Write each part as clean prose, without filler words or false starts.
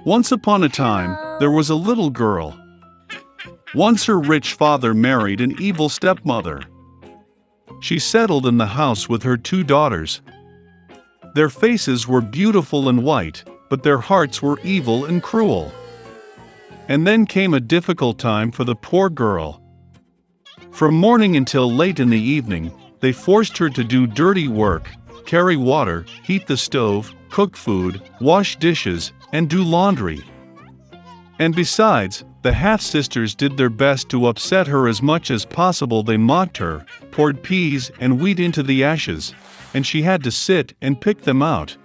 Once upon a time, there was a little girl. Once her rich father married an evil stepmother. She settled in the house with her 2 daughters. Their faces were beautiful and white, but their hearts were evil and cruel. And then came a difficult time for the poor girl. From morning until late in the evening, they forced her to do dirty work, carry water, heat the stove, cook food, wash dishes, and do laundry. And besides, the half-sisters did their best to upset her as much as possible. They mocked her, poured peas and wheat into the ashes, and she had to sit and pick them out.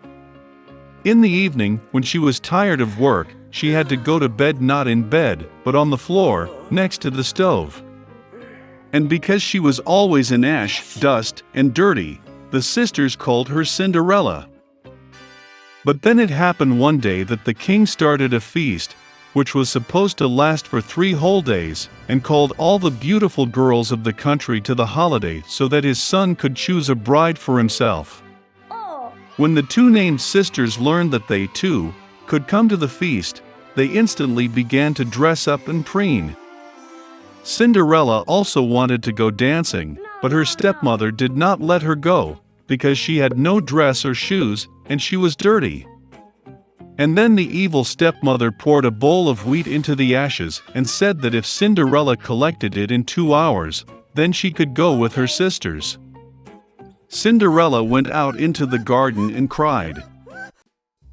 In the evening, when she was tired of work, she had to go to bed not in bed, but on the floor, next to the stove. And because she was always in ash, dust, and dirty, the sisters called her Cinderella. But then it happened one day that the king started a feast, which was supposed to last for 3 whole days, and called all the beautiful girls of the country to the holiday so that his son could choose a bride for himself. When the 2 named sisters learned that they, too, could come to the feast, they instantly began to dress up and preen. Cinderella also wanted to go dancing, but her stepmother did not let her go, because she had no dress or shoes, and she was dirty. And then the evil stepmother poured a bowl of wheat into the ashes and said that if Cinderella collected it in 2 hours, then she could go with her sisters. Cinderella went out into the garden and cried.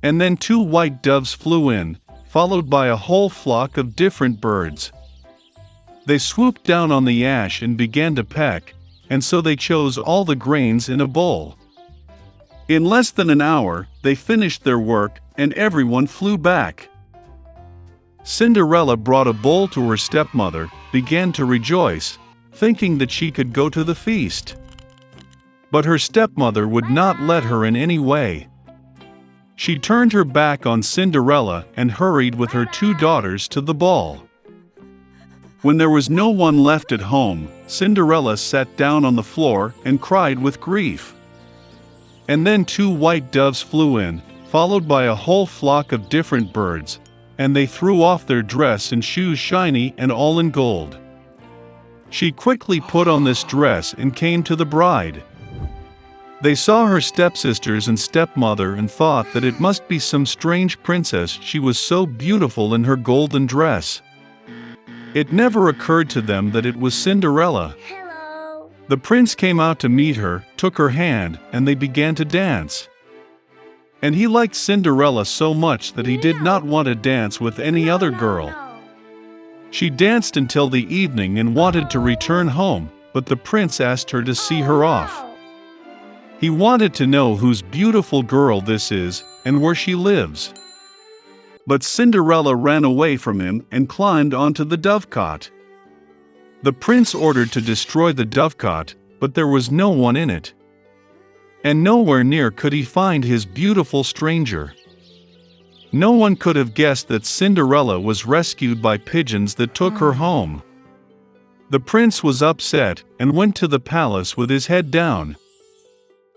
And then 2 white doves flew in, followed by a whole flock of different birds. They swooped down on the ash and began to peck, and so they chose all the grains in a bowl. In less than an hour, they finished their work, and everyone flew back. Cinderella brought a bowl to her stepmother, began to rejoice, thinking that she could go to the feast. But her stepmother would not let her in any way. She turned her back on Cinderella and hurried with her 2 daughters to the ball. When there was no one left at home, Cinderella sat down on the floor and cried with grief. And then 2 white doves flew in, followed by a whole flock of different birds, and they threw off their dress and shoes shiny and all in gold. She quickly put on this dress and came to the bride. They saw her stepsisters and stepmother and thought that it must be some strange princess, she was so beautiful in her golden dress. It never occurred to them that it was Cinderella. The prince came out to meet her, took her hand, and they began to dance. And he liked Cinderella so much that he did not want to dance with any other girl. She danced until the evening and wanted to return home, but the prince asked her to see her off. He wanted to know whose beautiful girl this is, and where she lives. But Cinderella ran away from him and climbed onto the dovecot. The prince ordered to destroy the dovecot, but there was no one in it. And nowhere near could he find his beautiful stranger. No one could have guessed that Cinderella was rescued by pigeons that took her home. The prince was upset and went to the palace with his head down.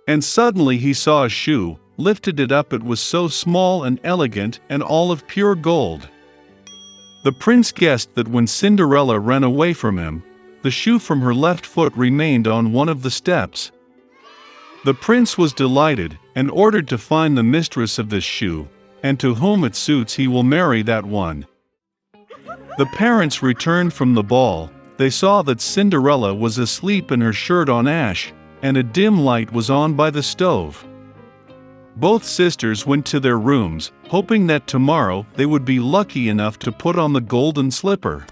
And suddenly he saw a shoe, lifted it up. It was so small and elegant and all of pure gold. The prince guessed that when Cinderella ran away from him, the shoe from her left foot remained on one of the steps. The prince was delighted and ordered to find the mistress of this shoe, and to whom it suits he will marry that one. The parents returned from the ball. They saw that Cinderella was asleep in her shirt on ash, and a dim light was on by the stove. Both sisters went to their rooms, hoping that tomorrow they would be lucky enough to put on the golden slipper.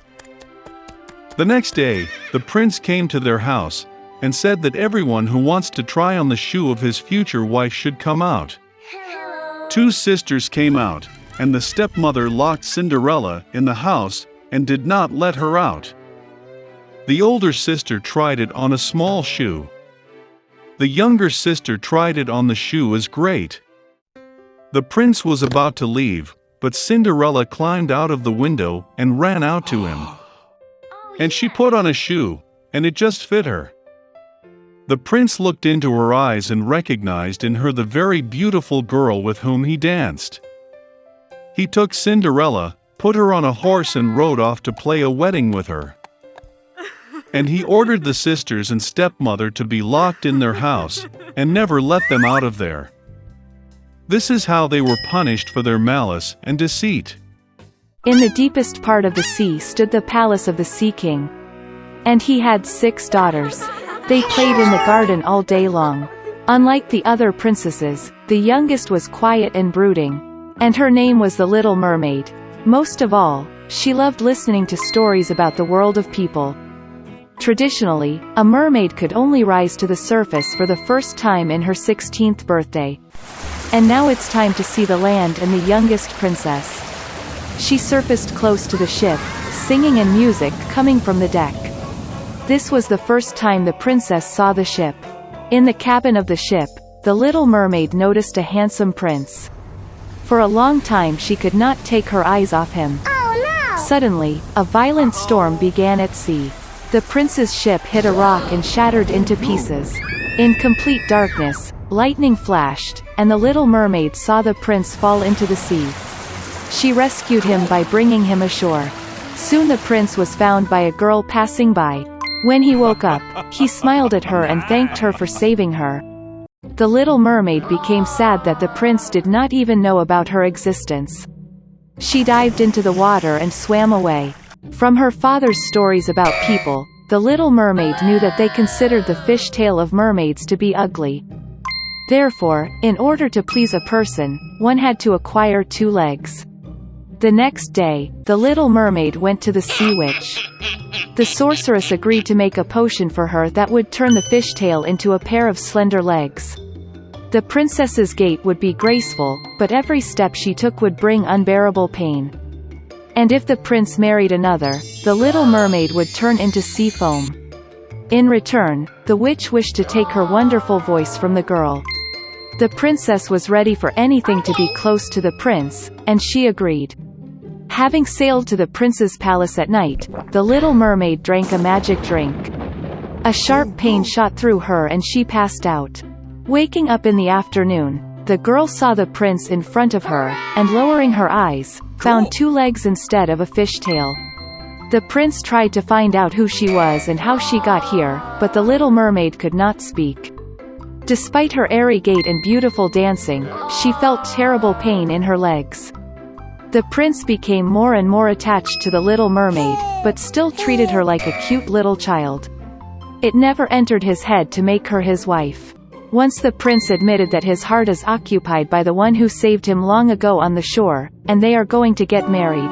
The next day, the prince came to their house, and said that everyone who wants to try on the shoe of his future wife should come out. 2 sisters came out, and the stepmother locked Cinderella in the house and did not let her out. The older sister tried it on a small shoe. The younger sister tried it on the shoe as great. The prince was about to leave, but Cinderella climbed out of the window and ran out to him. And she put on a shoe, and it just fit her. The prince looked into her eyes and recognized in her the very beautiful girl with whom he danced. He took Cinderella, put her on a horse and rode off to play a wedding with her. And he ordered the sisters and stepmother to be locked in their house, and never let them out of there. This is how they were punished for their malice and deceit. In the deepest part of the sea stood the palace of the Sea King. And he had 6 daughters. They played in the garden all day long. Unlike the other princesses, the youngest was quiet and brooding. And her name was the Little Mermaid. Most of all, she loved listening to stories about the world of people. Traditionally, a mermaid could only rise to the surface for the first time in her 16th birthday. And now it's time to see the land and the youngest princess. She surfaced close to the ship, singing and music coming from the deck. This was the first time the princess saw the ship. In the cabin of the ship, the Little Mermaid noticed a handsome prince. For a long time she could not take her eyes off him. Oh no! Suddenly, a violent storm began at sea. The prince's ship hit a rock and shattered into pieces. In complete darkness, lightning flashed, and the Little Mermaid saw the prince fall into the sea. She rescued him by bringing him ashore. Soon the prince was found by a girl passing by. When he woke up, he smiled at her and thanked her for saving her. The Little Mermaid became sad that the prince did not even know about her existence. She dived into the water and swam away. From her father's stories about people, the Little Mermaid knew that they considered the fishtail of mermaids to be ugly. Therefore, in order to please a person, one had to acquire 2 legs. The next day, the Little Mermaid went to the sea witch. The sorceress agreed to make a potion for her that would turn the fishtail into a pair of slender legs. The princess's gait would be graceful, but every step she took would bring unbearable pain. And if the prince married another, the Little Mermaid would turn into sea foam. In return, the witch wished to take her wonderful voice from the girl. The princess was ready for anything to be close to the prince, and she agreed. Having sailed to the prince's palace at night, the Little Mermaid drank a magic drink. A sharp pain shot through her and she passed out. Waking up in the afternoon, the girl saw the prince in front of her, and lowering her eyes, found 2 legs instead of a fishtail. The prince tried to find out who she was and how she got here, but the Little Mermaid could not speak. Despite her airy gait and beautiful dancing, she felt terrible pain in her legs. The prince became more and more attached to the Little Mermaid, but still treated her like a cute little child. It never entered his head to make her his wife. Once the prince admitted that his heart is occupied by the one who saved him long ago on the shore, and they are going to get married.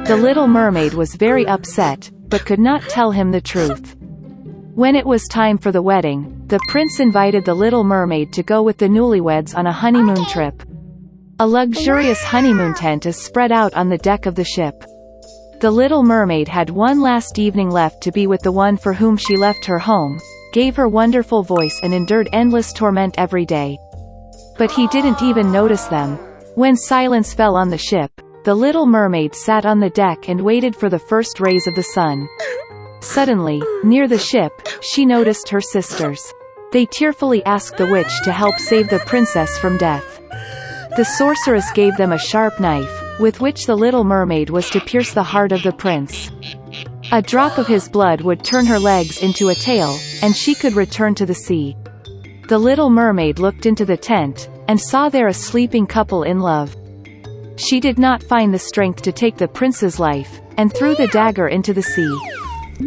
The Little Mermaid was very upset, but could not tell him the truth. When it was time for the wedding, the prince invited the Little Mermaid to go with the newlyweds on a honeymoon trip. A luxurious honeymoon tent is spread out on the deck of the ship. The Little Mermaid had one last evening left to be with the one for whom she left her home, gave her wonderful voice and endured endless torment every day. But he didn't even notice them. When silence fell on the ship, the Little Mermaid sat on the deck and waited for the first rays of the sun. Suddenly, near the ship, she noticed her sisters. They tearfully asked the witch to help save the princess from death. The sorceress gave them a sharp knife, with which the Little Mermaid was to pierce the heart of the prince. A drop of his blood would turn her legs into a tail, and she could return to the sea. The Little Mermaid looked into the tent, and saw there a sleeping couple in love. She did not find the strength to take the prince's life, and threw the dagger into the sea.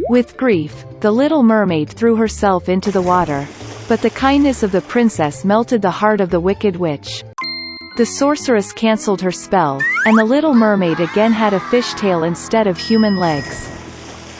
With grief, the Little Mermaid threw herself into the water. But the kindness of the princess melted the heart of the wicked witch. The sorceress cancelled her spell, and the Little Mermaid again had a fishtail instead of human legs.